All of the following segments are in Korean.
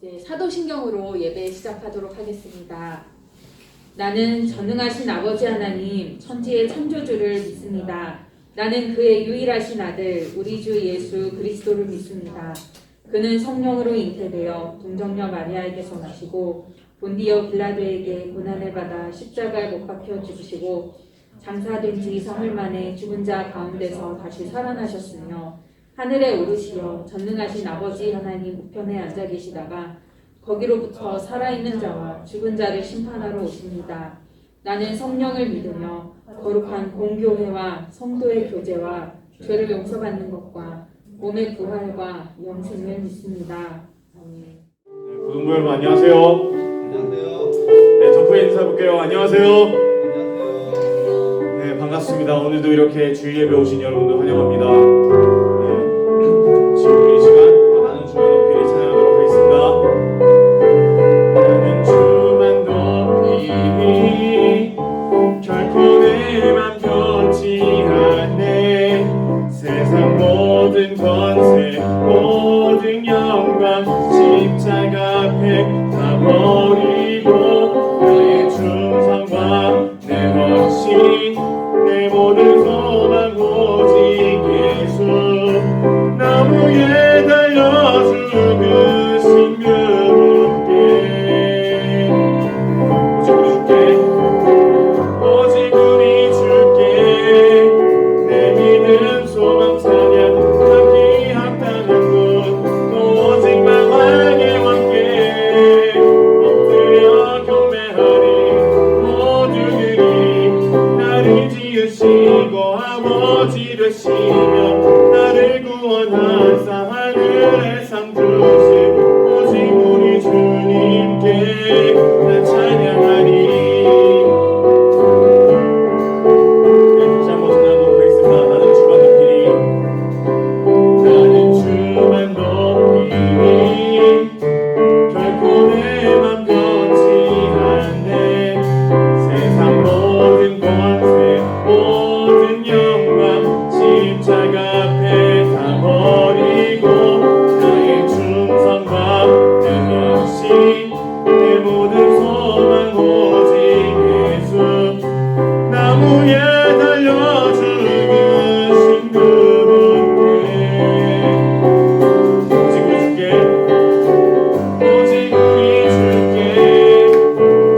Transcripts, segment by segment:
이제 사도신경으로 예배 시작하도록 하겠습니다. 나는 전능하신 아버지 하나님 천지의 창조주를 믿습니다. 나는 그의 유일하신 아들 우리 주 예수 그리스도를 믿습니다. 그는 성령으로 잉태되어 동정녀 마리아에게서 나시고 본디어 빌라도에게 고난을 받아 십자가에 못 박혀 죽으시고 장사된 지 사흘 만에 죽은 자 가운데서 다시 살아나셨으며 하늘에 오르시어 전능하신 아버지 하나님 우편에 앉아 계시다가 거기로부터 살아있는 자와 죽은 자를 심판하러 오십니다. 나는 성령을 믿으며 거룩한 공교회와 성도의 교제와 죄를 용서받는 것과 몸의 부활과 영생을 믿습니다. 고등부 여러분 안녕하세요. 안녕하세요. 네, 덕후에 인사해볼게요. 안녕하세요. 안녕하세요. 네, 반갑습니다. 오늘도 이렇게 주일 예배 오신 여러분들 환영합니다. 지금 이 시간 나는 주만 높이리 찬양하도록 하겠습니다. 나는 주만 높이리 결코 내 맘 변치 않네. 세상 모든 권세 모든 영광 십자가 앞에 다 버리고 나의 충성과 내 확신 내 모든 소망 오직 예수 나무에 달려 죽으신 그분께 오직 우리 주께 내 믿음 소망 찬양 함께 합당한 분 오직만 왕의 왕께 엎드려 경배하리 모두들이 나를 지으시고 아버지 되시며 나를 구원하사 하늘의 상 주신 오직 우리 주님께 나 찬양하리. 다시 한번 찬양하도록 하겠습니다. 나는 주만 높이리 나는 주만 높이리 결코 내 맘 변치 않네. 세상 모든 권세 모든 영광 십자가 앞에 다 버리고 나의 충성과 내 확신 내 모든 소망 오직 예수 나무에 달려 죽으신 그분께 오직 우리 주께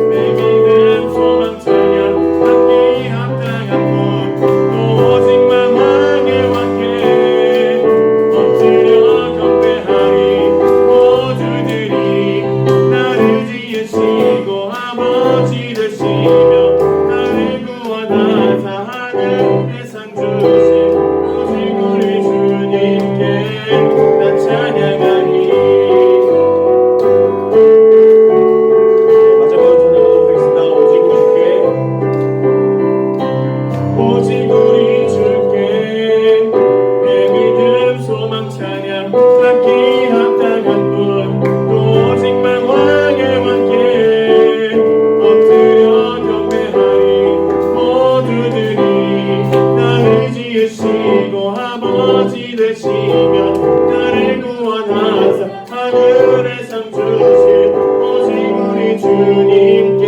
내 믿음 소망 찬양 함께 합당한 분 오직만 왕의 왕께 엎드려 경배하리 모두들이 나를 지으시고 아버지 되시며 나를 구원하사 하늘의 상 주신 오직 우리 주님께 나 찬양하리. 마지막으로 찬양하도록 하겠습니다. 오직 우리 주께 내 믿음 소망 찬양 함께 합당한 분 오직만 왕의 왕께 엎드려 경배하리 모두들이 나를 지으시고 아버지 되시며 나를 구원하사 하늘의 상 주신 오직 우리 주님께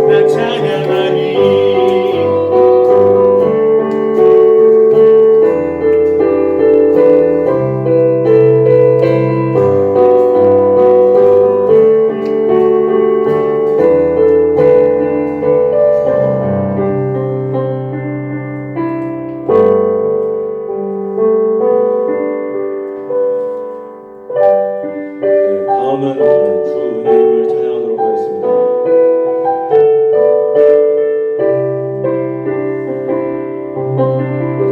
나 찬양하리. 다음은 주 은혜를 찬양하도록 하겠습니다.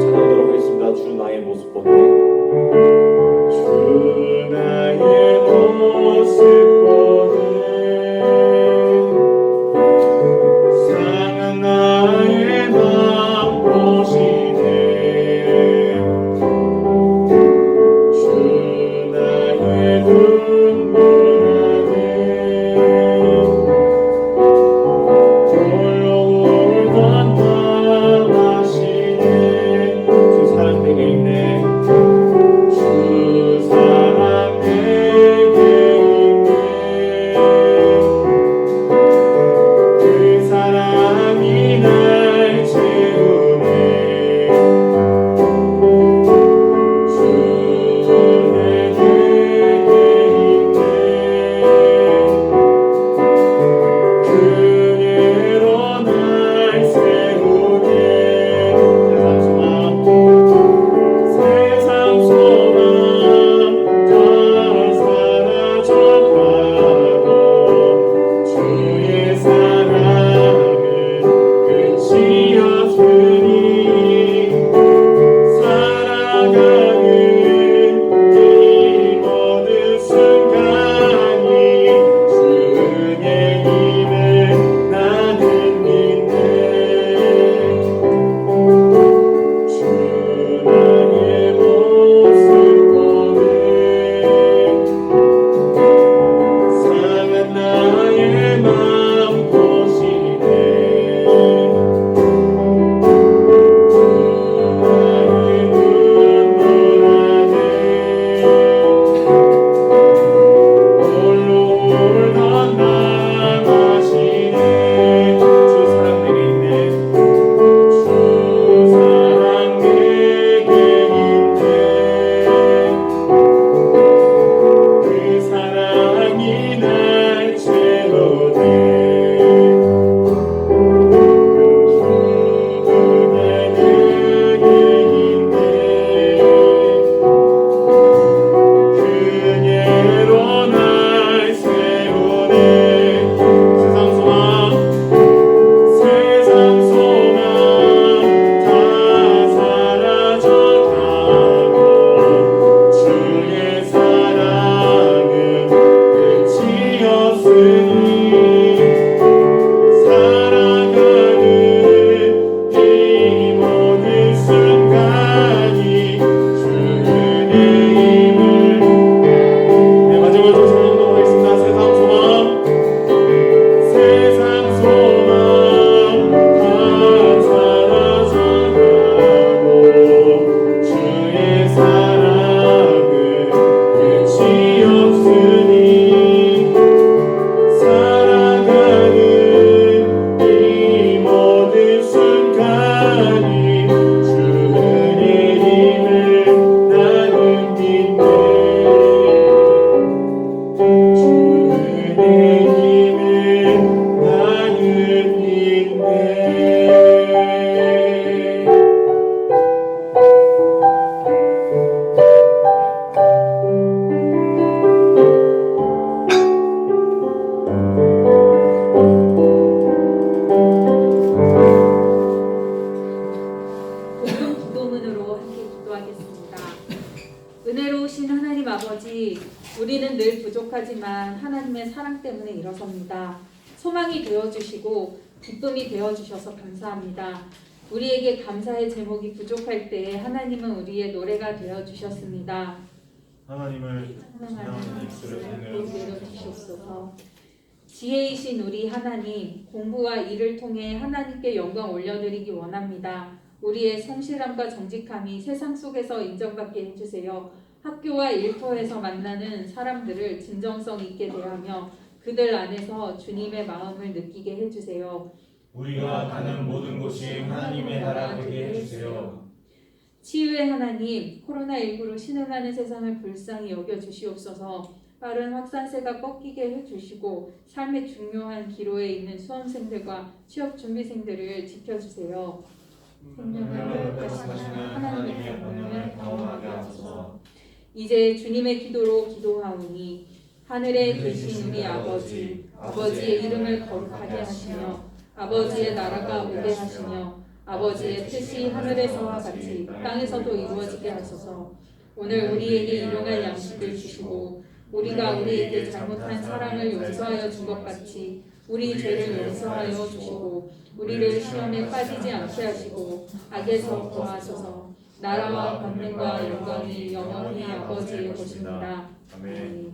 찬양하도록 하겠습니다. 주 나의 모습 보네. 주 나의 모습 보네 상한 나의 맘 보시네 주 나의 눈물 안에 홀로 울던 밤 아시네 주 사랑 내게 있네 주 사랑 내게 있네 기도하겠습니다. 은혜로우신 하나님 아버지, 우리는 늘 부족하지만 하나님의 사랑 때문에 일어섭니다. 소망이 되어주시고 기쁨이 되어주셔서 감사합니다. 우리에게 감사의 제목이 부족할 때 하나님은 우리의 노래가 되어주셨습니다. 하나님을 찬양하는 입술을 내려주시옵소서. 지혜이신 우리 하나님, 공부와 일을 통해 하나님께 영광 올려드리기 원합니다. 우리의 성실함과 정직함이 세상 속에서 인정받게 해주세요. 학교와 일터에서 만나는 사람들을 진정성 있게 대하며 그들 안에서 주님의 마음을 느끼게 해주세요. 우리가 가는 모든 곳이 하나님의 나라 되게 해주세요. 치유의 하나님, 코로나19로 신음하는 세상을 불쌍히 여겨주시옵소서. 빠른 확산세가 꺾이게 해주시고 삶의 중요한 기로에 있는 수험생들과 취업준비생들을 지켜주세요. 생명을 회복하시는 하나님의 권능을 경험하게 하소서. 이제 주님의 기도로 기도하오니 하늘에 계신 우리 아버지, 아버지의 이름을 거룩하게 하시며 아버지의 나라가 오게 하시며 아버지의 뜻이 하늘에서와 같이 땅에서도 이루어지게 하소서. 오늘 우리에게 일용할 양식을 주시고 우리가 우리에게 잘못한 사람을 용서하여 준 것 같이 우리 죄를 용서하여 주시고 우리를 시험에 빠지지 않게 하시고 악에서 구하소서. 나라와 권능과 영광이 영원히 아버지의 것입니다. 아멘.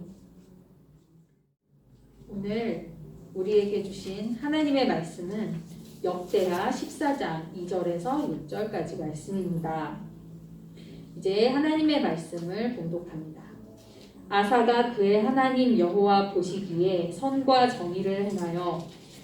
오늘 우리에게 주신 하나님의 말씀은 역대하 14장 2절에서 6절까지 말씀입니다. 이제 하나님의 말씀을 봉독합니다. 아사가 그의 하나님 여호와 보시기에 선과 정의를 행하여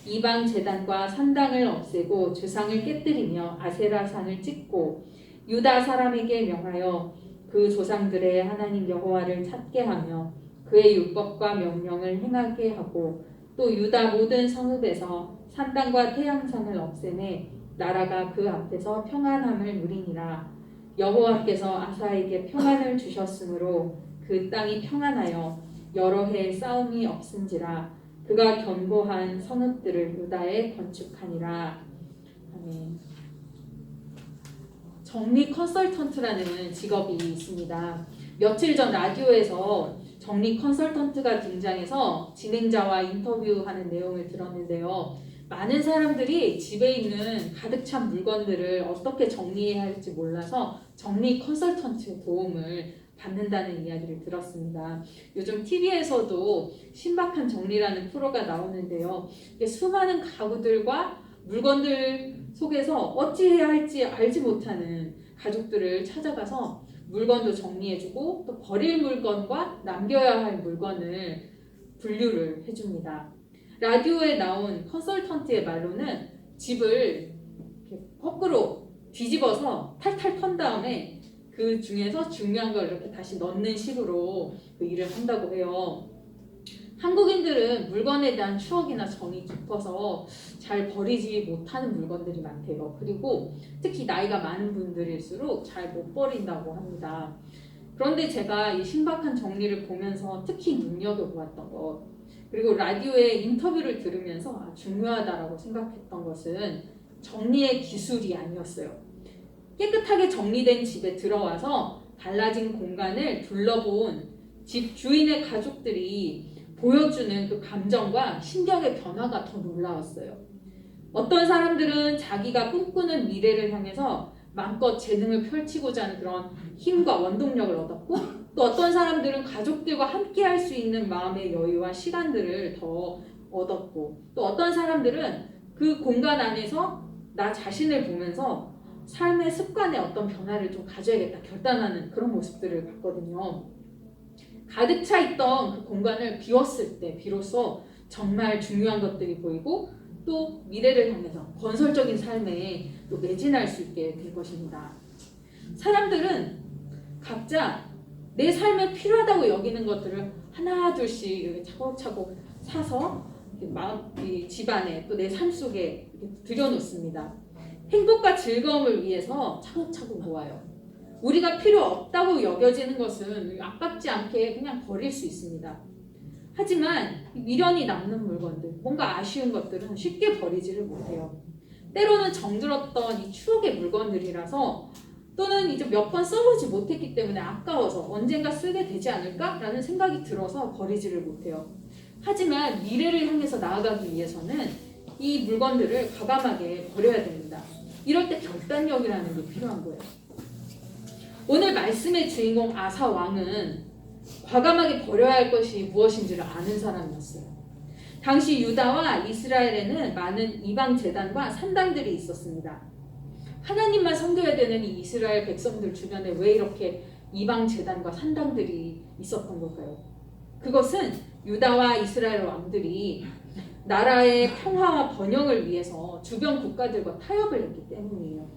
이방 제단과 산당을 없애고 주상을 깨뜨리며 아세라산을 찢고 유다 사람에게 명하여 그 조상들의 하나님 여호와를 찾게 하며 그의 율법과 명령을 행하게 하고 또 유다 모든 성읍에서 산당과 태양상을 없애매 나라가 그 앞에서 평안함을 누리니라. 여호와께서 아사에게 평안을 주셨으므로 그 땅이 평안하여 여러 해 싸움이 없은지라. 그가 견고한 성읍들을 유다에 건축하니라. 아멘. 정리 컨설턴트라는 직업이 있습니다. 며칠 전 라디오에서 정리 컨설턴트가 등장해서 진행자와 인터뷰하는 내용을 들었는데요. 많은 사람들이 집에 있는 가득 찬 물건들을 어떻게 정리해야 할지 몰라서 정리 컨설턴트의 도움을 받는다는 이야기를 들었습니다. 요즘 TV에서도 신박한 정리라는 프로가 나오는데요. 수많은 가구들과 물건들 속에서 어찌해야 할지 알지 못하는 가족들을 찾아가서 물건도 정리해주고 또 버릴 물건과 남겨야 할 물건을 분류를 해줍니다. 라디오에 나온 컨설턴트의 말로는 집을 이렇게 거꾸로 뒤집어서 탈탈 턴 다음에 그 중에서 중요한 걸 이렇게 다시 넣는 식으로 그 일을 한다고 해요. 한국인들은 물건에 대한 추억이나 정이 깊어서 잘 버리지 못하는 물건들이 많대요. 그리고 특히 나이가 많은 분들일수록 잘 못 버린다고 합니다. 그런데 제가 이 신박한 정리를 보면서 특히 눈여겨보았던 것, 그리고 라디오의 인터뷰를 들으면서 중요하다라고 생각했던 것은 정리의 기술이 아니었어요. 깨끗하게 정리된 집에 들어와서 달라진 공간을 둘러본 집 주인의 가족들이 보여주는 그 감정과 신경의 변화가 더 놀라웠어요. 어떤 사람들은 자기가 꿈꾸는 미래를 향해서 마음껏 재능을 펼치고자 하는 그런 힘과 원동력을 얻었고, 또 어떤 사람들은 가족들과 함께 할 수 있는 마음의 여유와 시간들을 더 얻었고, 또 어떤 사람들은 그 공간 안에서 나 자신을 보면서 삶의 습관에 어떤 변화를 좀 가져야겠다 결단하는 그런 모습들을 봤거든요. 가득 차 있던 그 공간을 비웠을 때 비로소 정말 중요한 것들이 보이고 또 미래를 향해서 건설적인 삶에 또 매진할 수 있게 될 것입니다. 사람들은 각자 내 삶에 필요하다고 여기는 것들을 하나 둘씩 이렇게 차곡차곡 사서 이 집안에 또 내 삶 속에 이렇게 들여놓습니다. 행복과 즐거움을 위해서 차곡차곡 모아요. 우리가 필요 없다고 여겨지는 것은 아깝지 않게 그냥 버릴 수 있습니다. 하지만 미련이 남는 물건들, 뭔가 아쉬운 것들은 쉽게 버리지를 못해요. 때로는 정들었던 이 추억의 물건들이라서 또는 이제 몇 번 써보지 못했기 때문에 아까워서 언젠가 쓰게 되지 않을까라는 생각이 들어서 버리지를 못해요. 하지만 미래를 향해서 나아가기 위해서는 이 물건들을 과감하게 버려야 됩니다. 이럴 때 결단력이라는 게 필요한 거예요. 오늘 말씀의 주인공 아사 왕은 과감하게 버려야 할 것이 무엇인지를 아는 사람이었어요. 당시 유다와 이스라엘에는 많은 이방 제단과 산당들이 있었습니다. 하나님만 섬겨야 되는 이 이스라엘 백성들 주변에 왜 이렇게 이방 제단과 산당들이 있었던 걸까요? 그것은 유다와 이스라엘 왕들이 나라의 평화와 번영을 위해서 주변 국가들과 타협을 했기 때문이에요.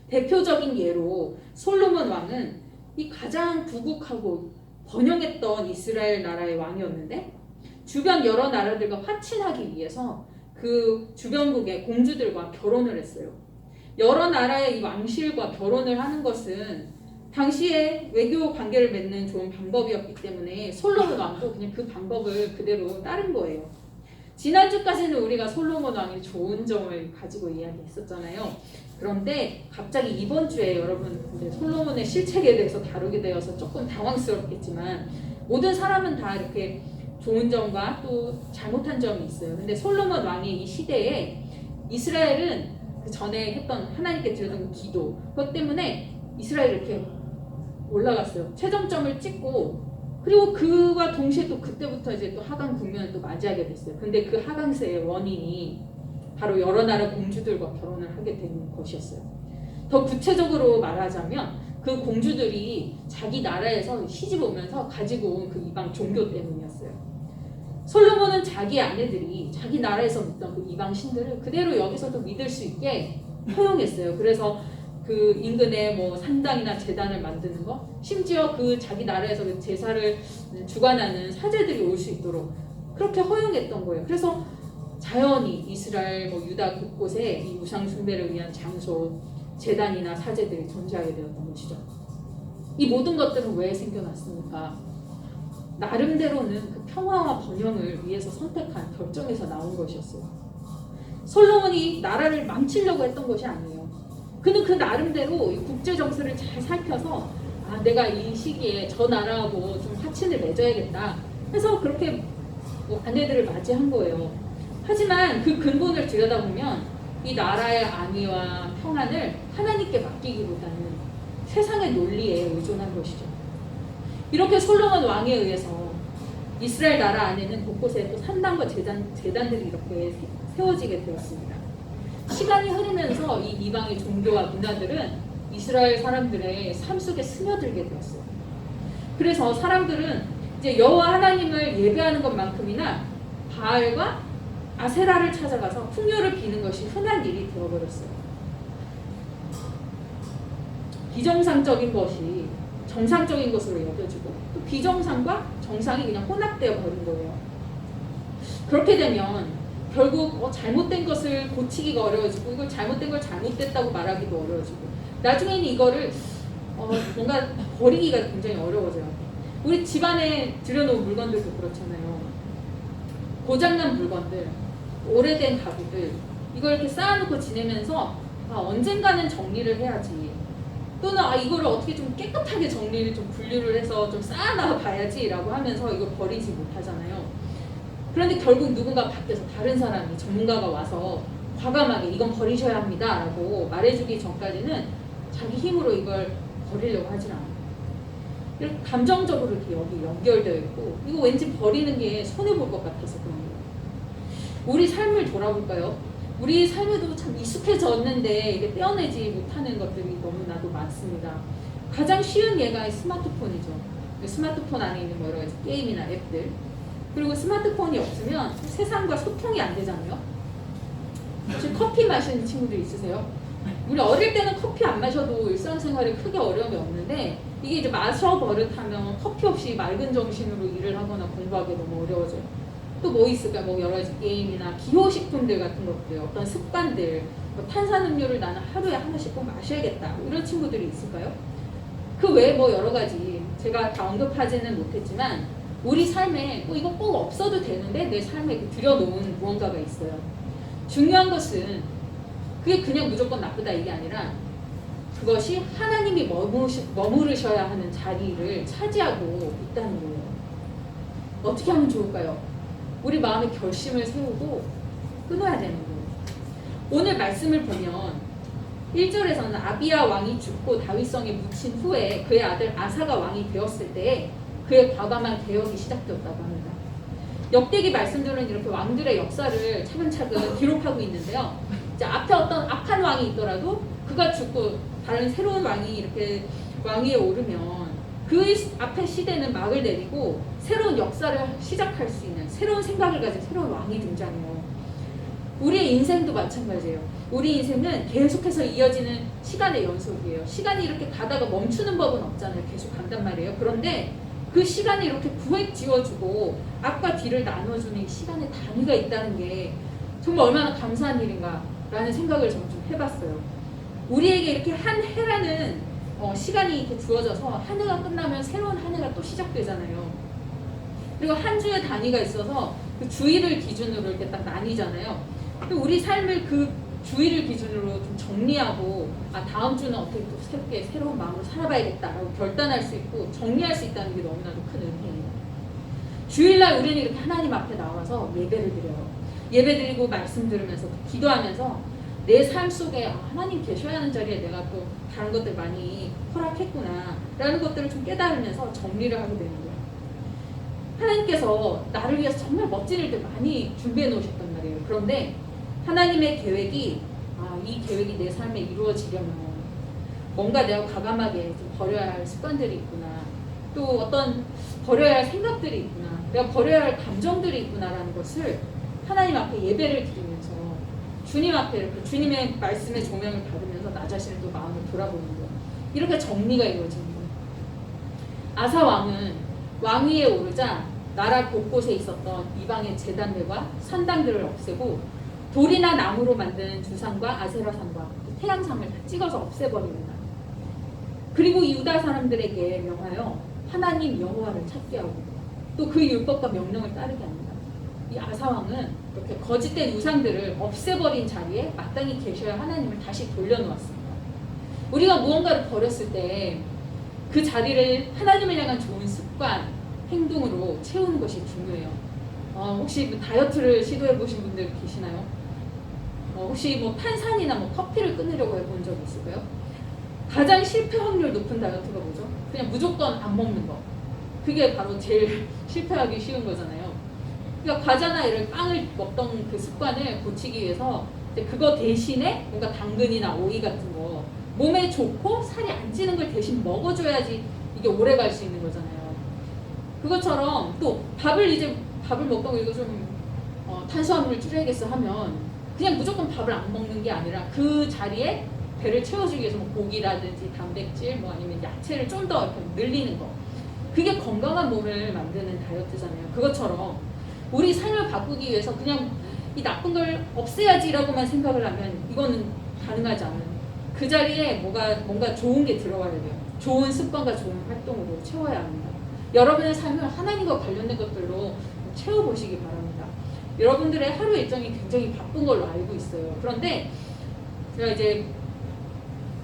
대표적인 예로 솔로몬 왕은 이 가장 부국하고 번영했던 이스라엘 나라의 왕이었는데 주변 여러 나라들과 화친하기 위해서 그 주변국의 공주들과 결혼을 했어요. 여러 나라의 이 왕실과 결혼을 하는 것은 당시에 외교 관계를 맺는 좋은 방법이었기 때문에 솔로몬 왕도 그냥 그 방법을 그대로 따른 거예요. 지난주까지는 우리가 솔로몬 왕의 좋은 점을 가지고 이야기했었잖아요. 그런데 갑자기 이번 주에 여러분 솔로몬의 실책에 대해서 다루게 되어서 조금 당황스럽겠지만 모든 사람은 다 이렇게 좋은 점과 또 잘못한 점이 있어요. 근데 솔로몬 왕의 이 시대에 이스라엘은 그 전에 했던 하나님께 드렸던 기도 그것 때문에 이스라엘이 이렇게 올라갔어요. 최정점을 찍고 그리고 그와 동시에 또 그때부터 이제 또 하강 국면을 또 맞이하게 됐어요. 근데 그 하강세의 원인이 바로 여러 나라 공주들과 결혼을 하게 된 것이었어요. 더 구체적으로 말하자면 그 공주들이 자기 나라에서 시집 오면서 가지고 온 그 이방 종교 때문이었어요. 솔로몬은 자기 아내들이 자기 나라에서 믿던 그 이방 신들을 그대로 여기서도 믿을 수 있게 허용했어요. 그래서 그 인근에 뭐 산당이나 제단을 만드는 거, 심지어 그 자기 나라에서 그 제사를 주관하는 사제들이 올 수 있도록 그렇게 허용했던 거예요. 그래서 자연히 이스라엘, 유다 곳곳에 이 우상 숭배를 위한 장소, 제단이나 사제들이 존재하게 되었던 것이죠. 이 모든 것들은 왜 생겨났습니까? 나름대로는 그 평화와 번영을 위해서 선택한 결정에서 나온 것이었어요. 솔로몬이 나라를 망치려고 했던 것이 아니에요. 그는 그 나름대로 이 국제 정세를 잘 살펴서 내가 이 시기에 저 나라하고 좀 화친을 맺어야겠다 해서 그렇게 아내들을 맞이한 거예요. 하지만 그 근본을 들여다보면 이 나라의 안위와 평안을 하나님께 맡기기보다는 세상의 논리에 의존한 것이죠. 이렇게 솔로몬 왕에 의해서 이스라엘 나라 안에는 곳곳에 또 산당과 제단들이 이렇게 세워지게 되었습니다. 시간이 흐르면서 이 이방의 종교와 문화들은 이스라엘 사람들의 삶 속에 스며들게 되었어요. 그래서 사람들은 이제 여호와 하나님을 예배하는 것만큼이나 바알과 아세라를 찾아가서 풍요를 비는 것이 흔한 일이 되어버렸어요. 비정상적인 것이 정상적인 것으로 여겨지고 또 비정상과 정상이 그냥 혼합되어 버린 거예요. 그렇게 되면 결국 잘못된 것을 고치기가 어려워지고 이걸 잘못된 걸 잘못됐다고 말하기도 어려워지고 나중에는 이거를 뭔가 버리기가 굉장히 어려워져요. 우리 집안에 들여놓은 물건들도 그렇잖아요. 고장난 물건들, 오래된 가구들 이걸 이렇게 쌓아놓고 지내면서 언젠가는 정리를 해야지 또는 이거를 어떻게 좀 깨끗하게 정리를 좀 분류를 해서 좀 쌓아놔 봐야지 라고 하면서 이걸 버리지 못하잖아요. 그런데 결국 누군가 밖에서 다른 사람이 전문가가 와서 과감하게 이건 버리셔야 합니다 라고 말해주기 전까지는 자기 힘으로 이걸 버리려고 하질 않아요. 이렇게 감정적으로 이렇게 여기 연결되어 있고 이거 왠지 버리는 게 손해볼 것 같아서 그런 거예요. 우리 삶을 돌아볼까요? 우리 삶에도 참 익숙해졌는데 이게 떼어내지 못하는 것들이 너무나도 많습니다. 가장 쉬운 예가 스마트폰이죠. 스마트폰 안에 있는 여러 가지 게임이나 앱들 그리고 스마트폰이 없으면 세상과 소통이 안 되잖아요. 혹시 커피 마시는 친구들 있으세요? 우리 어릴 때는 커피 안 마셔도 일상생활에 크게 어려움이 없는데 이게 이제 마셔 버릇하면 커피 없이 맑은 정신으로 일을 하거나 공부하기 너무 어려워져요. 또 뭐 있을까? 여러 가지 게임이나 기호식품들 같은 것들, 어떤 습관들, 탄산음료를 나는 하루에 한 번씩 꼭 마셔야겠다. 이런 친구들이 있을까요? 그 외에 여러 가지 제가 다 언급하지는 못했지만 우리 삶에 이거 꼭 없어도 되는데 내 삶에 들여놓은 무언가가 있어요. 중요한 것은 그게 그냥 무조건 나쁘다 이게 아니라 그것이 하나님이 머무르셔야 하는 자리를 차지하고 있다는 거예요. 어떻게 하면 좋을까요? 우리 마음에 결심을 세우고 끊어야 되는 거예요. 오늘 말씀을 보면 1절에서는 아비야 왕이 죽고 다윗성에 묻힌 후에 그의 아들 아사가 왕이 되었을 때 그의 과감한 개혁이 시작되었다고 합니다. 역대기 말씀들은 이렇게 왕들의 역사를 차근차근 기록하고 있는데요. 이제 앞에 어떤 악한 왕이 있더라도 그가 죽고 다른 새로운 왕이 이렇게 왕위에 오르면 그 앞에 시대는 막을 내리고 새로운 역사를 시작할 수 있는 새로운 생각을 가진 새로운 왕이 등장해요. 우리의 인생도 마찬가지예요. 우리 인생은 계속해서 이어지는 시간의 연속이에요. 시간이 이렇게 가다가 멈추는 법은 없잖아요. 계속 간단 말이에요. 그런데 그 시간에 이렇게 구획 지어주고 앞과 뒤를 나눠주는 이 시간의 단위가 있다는 게 정말 얼마나 감사한 일인가라는 생각을 저는 좀 해봤어요. 우리에게 이렇게 한 해라는 시간이 이렇게 주어져서 한 해가 끝나면 새로운 한 해가 또 시작되잖아요. 그리고 한 주의 단위가 있어서 그 주일을 기준으로 이렇게 딱 나뉘잖아요. 우리 삶을 그 주일을 기준으로 좀 정리하고 다음 주는 어떻게 또 새롭게 새로운 마음으로 살아봐야겠다라고 결단할 수 있고 정리할 수 있다는 게 너무나도 큰 은혜예요. 주일날 우리는 이렇게 하나님 앞에 나와서 예배를 드려요. 예배 드리고 말씀 들으면서 기도하면서 내 삶 속에 하나님 계셔야 하는 자리에 내가 또 다른 것들 많이 허락했구나 라는 것들을 좀 깨달으면서 정리를 하게 되는 거예요. 하나님께서 나를 위해서 정말 멋진 일들 많이 준비해 놓으셨단 말이에요. 그런데 하나님의 계획이 이 계획이 내 삶에 이루어지려면 뭔가 내가 과감하게 좀 버려야 할 습관들이 있구나, 또 어떤 버려야 할 생각들이 있구나, 내가 버려야 할 감정들이 있구나라는 것을 하나님 앞에 예배를 드리면서 주님 앞에 이렇게 주님의 말씀의 조명을 받으면서 나 자신을 또 마음을 돌아보는 거예요. 이렇게 정리가 이루어지는 거예요. 아사 왕은 왕위에 오르자 나라 곳곳에 있었던 이방의 제단들과 산당들을 없애고 돌이나 나무로 만든 주상과 아세라상과 태양상을 다 찍어서 없애버립니다. 그리고 유다 사람들에게 명하여 하나님 여호와를 찾게 하고 또 그 율법과 명령을 따르게 합니다. 이 아사 왕은 이렇게 거짓된 우상들을 없애버린 자리에 마땅히 계셔야 하나님을 다시 돌려놓았습니다. 우리가 무언가를 버렸을 때 그 자리를 하나님을 향한 좋은 습관, 행동으로 채우는 것이 중요해요. 혹시 뭐 다이어트를 시도해 보신 분들 계시나요? 혹시 뭐 탄산이나 뭐 커피를 끊으려고 해본 적 있을까요? 가장 실패 확률 높은 다이어트가 뭐죠? 그냥 무조건 안 먹는 거. 그게 바로 제일 실패하기 쉬운 거잖아요. 그러니까 과자나 이런 빵을 먹던 그 습관을 고치기 위해서 그거 대신에 뭔가 당근이나 오이 같은 거 몸에 좋고 살이 안 찌는 걸 대신 먹어줘야지 이게 오래 갈 수 있는 거잖아요. 그것처럼 또 밥을 먹던 거 이거 좀 탄수화물을 줄여야겠어 하면 그냥 무조건 밥을 안 먹는 게 아니라 그 자리에 배를 채워주기 위해서 뭐 고기라든지 단백질 뭐 아니면 야채를 좀 더 이렇게 늘리는 거, 그게 건강한 몸을 만드는 다이어트잖아요. 그것처럼 우리 삶을 바꾸기 위해서 그냥 이 나쁜 걸 없애야지라고만 생각을 하면 이거는 가능하지 않은, 그 자리에 뭔가 좋은 게 들어와야 돼요. 좋은 습관과 좋은 활동으로 채워야 합니다. 여러분의 삶을 하나님과 관련된 것들로 채워보시기 바랍니다. 여러분들의 하루 일정이 굉장히 바쁜 걸로 알고 있어요. 그런데 제가 이제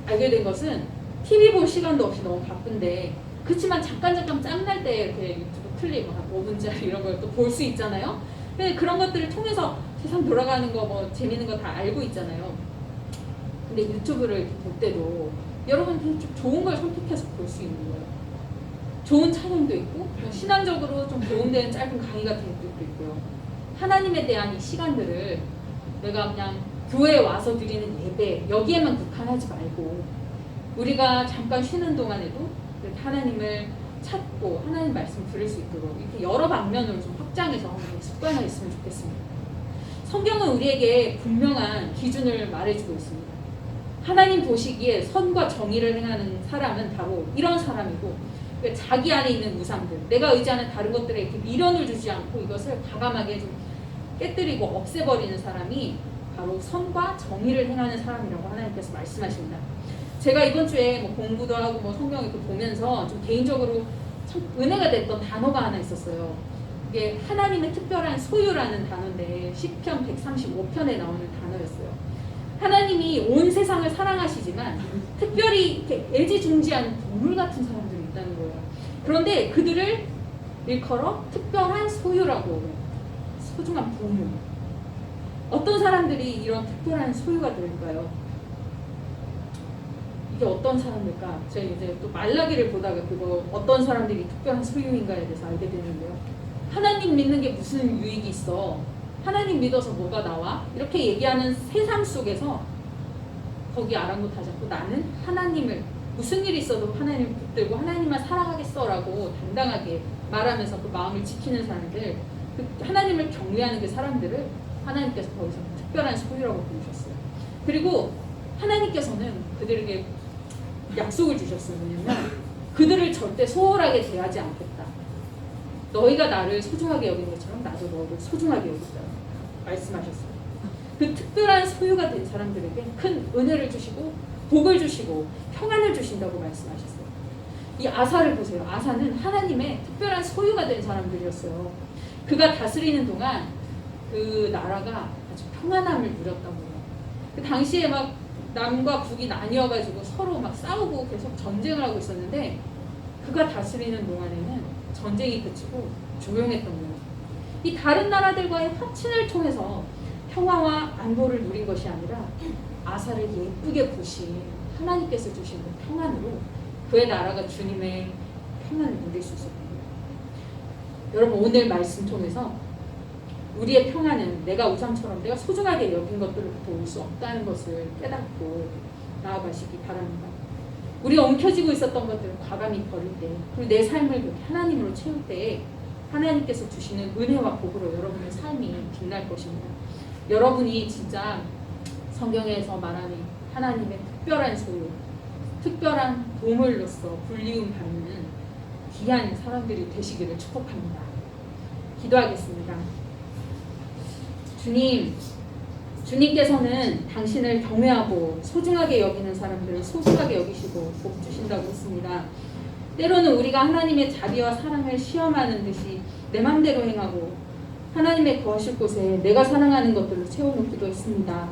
알게 된 것은 TV 볼 시간도 없이 너무 바쁜데, 그렇지만 잠깐 짬날 때 이렇게 유튜브 클립 한 5분짜리 이런 걸 또 볼 수 있잖아요. 근데 그런 것들을 통해서 세상 돌아가는 거 뭐 재밌는 거 다 알고 있잖아요. 근데 유튜브를 이렇게 볼 때도 여러분 좀 좋은 걸 선택해서 볼 수 있는 거예요. 좋은 찬양도 있고 신앙적으로 좀 도움되는 짧은 강의 같은 것도 있고요. 하나님에 대한 이 시간들을 내가 그냥 교회에 와서 드리는 예배 여기에만 국한하지 말고 우리가 잠깐 쉬는 동안에도 이렇게 하나님을 찾고 하나님 말씀 들을 수 있도록 이렇게 여러 방면으로 좀 확장해서 한번 습관화했으면 좋겠습니다. 성경은 우리에게 분명한 기준을 말해주고 있습니다. 하나님 보시기에 선과 정의를 행하는 사람은 바로 이런 사람이고, 자기 안에 있는 우상들, 내가 의지하는 다른 것들에 이렇게 미련을 주지 않고 이것을 과감하게 좀 깨뜨리고 없애버리는 사람이 바로 선과 정의를 행하는 사람이라고 하나님께서 말씀하십니다. 제가 이번 주에 뭐 공부도 하고 뭐 성경 이렇게 보면서 좀 개인적으로 참 은혜가 됐던 단어가 하나 있었어요. 이게 하나님의 특별한 소유라는 단어인데 시편 135편에 나오는 단어였어요. 하나님이 온 세상을 사랑하시지만 특별히 이렇게 애지중지한 동물 같은 사람들이 있다는 거예요. 그런데 그들을 일컬어 특별한 소유라고, 소중한 보물. 어떤 사람들이 이런 특별한 소유가 될까요? 이게 어떤 사람일까? 제가 이제 또 말라기를 보다가 그거 어떤 사람들이 특별한 소유인가에 대해서 알게 되는데요. 하나님 믿는 게 무슨 유익이 있어? 하나님 믿어서 뭐가 나와? 이렇게 얘기하는 세상 속에서 거기 아랑곳하지 않고 나는 하나님을, 무슨 일이 있어도 하나님을 붙들고 하나님만 사랑하겠어라고 당당하게 말하면서 그 마음을 지키는 사람들, 그 하나님을 경외하는 그 사람들을 하나님께서 거기서 특별한 소유라고 부르셨어요. 그리고 하나님께서는 그들에게 약속을 주셨어요. 뭐냐면 그들을 절대 소홀하게 대하지 않겠다. 너희가 나를 소중하게 여긴 것처럼 나도 너희를 소중하게 여기다 말씀하셨어요. 그 특별한 소유가 된 사람들에게 큰 은혜를 주시고 복을 주시고 평안을 주신다고 말씀하셨어요. 이 아사를 보세요. 아사는 하나님의 특별한 소유가 된 사람들이었어요. 그가 다스리는 동안 그 나라가 아주 평안함을 누렸다고요. 그 당시에 막 남과 북이 나뉘어가지고 서로 막 싸우고 계속 전쟁을 하고 있었는데 그가 다스리는 동안에는 전쟁이 그치고 조용했던 거예요. 이 다른 나라들과의 화친을 통해서 평화와 안보를 누린 것이 아니라 아사를 예쁘게 보신 하나님께서 주신 그 평안으로 그의 나라가 주님의 평안을 누릴 수 있었던 거예요. 여러분 오늘 말씀 통해서 우리의 평안은 내가 우상처럼 내가 소중하게 여긴 것들로부터 올 수 없다는 것을 깨닫고 나아가시기 바랍니다. 우리가 움켜쥐고 있었던 것들을 과감히 버릴 때, 그리고 내 삶을 그렇게 하나님으로 채울 때에 하나님께서 주시는 은혜와 복으로 여러분의 삶이 빛날 것입니다. 여러분이 진짜 성경에서 말하는 하나님의 특별한 소유, 특별한 보물로서 불리움 받는 귀한 사람들이 되시기를 축복합니다. 기도하겠습니다. 주님께서는 당신을 경외하고 소중하게 여기는 사람들을 소중하게 여기시고 복 주신다고 했습니다. 때로는 우리가 하나님의 자비와 사랑을 시험하는 듯이 내 맘대로 행하고 하나님의 거하실 곳에 내가 사랑하는 것들로 채워놓기도 했습니다.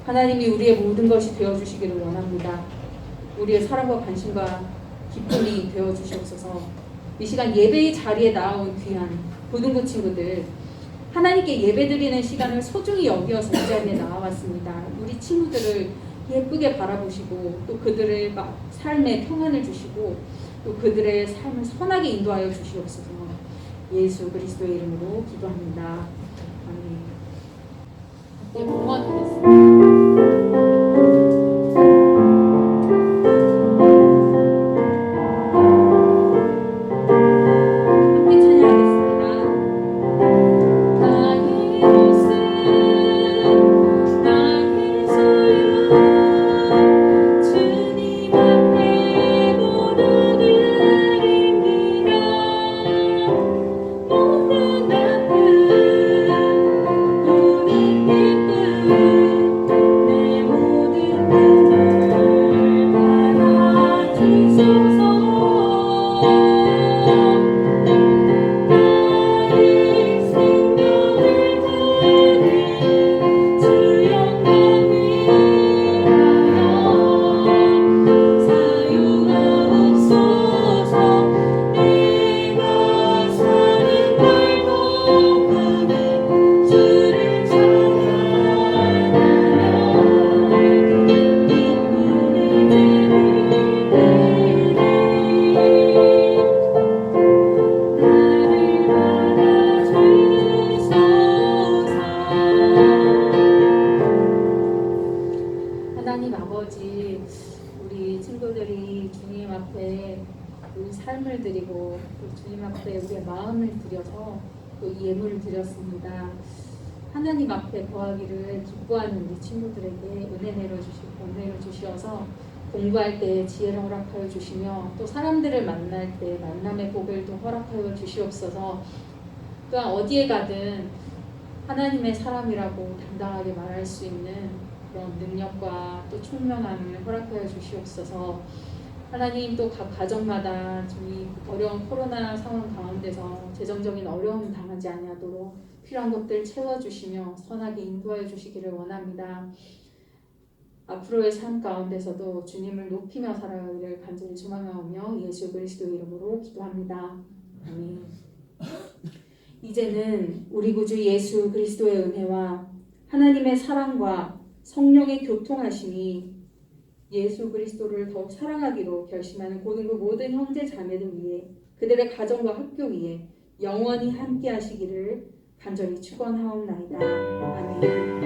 하나님이 우리의 모든 것이 되어주시기를 원합니다. 우리의 사랑과 관심과 기쁨이 되어주시옵소서. 이 시간 예배의 자리에 나아온 귀한 고등부 친구들, 하나님께 예배드리는 시간을 소중히 여기어서 이 자리에 나와왔습니다. 우리 친구들을 예쁘게 바라보시고 또 그들의 삶에 평안을 주시고 또 그들의 삶을 선하게 인도하여 주시옵소서. 예수 그리스도의 이름으로 기도합니다. 아멘. 함께 봉헌하겠습니다. 하나님 아버지, 우리 친구들이 주님 앞에 우리 삶을 드리고 또 주님 앞에 우리의 마음을 드려서 또 이 예물을 드렸습니다. 하나님 앞에 거하기를 기뻐하는 우리 친구들에게 은혜 내려주시고 은혜를 주시어서 공부할 때 지혜를 허락하여 주시며 또 사람들을 만날 때 만남의 복을 또 허락하여 주시옵소서. 또한 어디에 가든 하나님의 사람이라고 당당하게 말할 수 있는 그런 능력과 또 총명함을 허락하여 주시옵소서. 하나님 또 각 가정마다 이 어려운 코로나 상황 가운데서 재정적인 어려움 당하지 아니하도록 필요한 것들 채워주시며 선하게 인도하여 주시기를 원합니다. 앞으로의 삶 가운데서도 주님을 높이며 살아가기를 간절히 소망하오며 예수 그리스도 이름으로 기도합니다. 아멘. 이제는 우리 구주 예수 그리스도의 은혜와 하나님의 사랑과 성령의 교통하심이 예수 그리스도를 더욱 사랑하기로 결심하는 고등부 모든 형제 자매들 위해 그들의 가정과 학교 위에 영원히 함께 하시기를 간절히 축원하옵나이다. 아멘.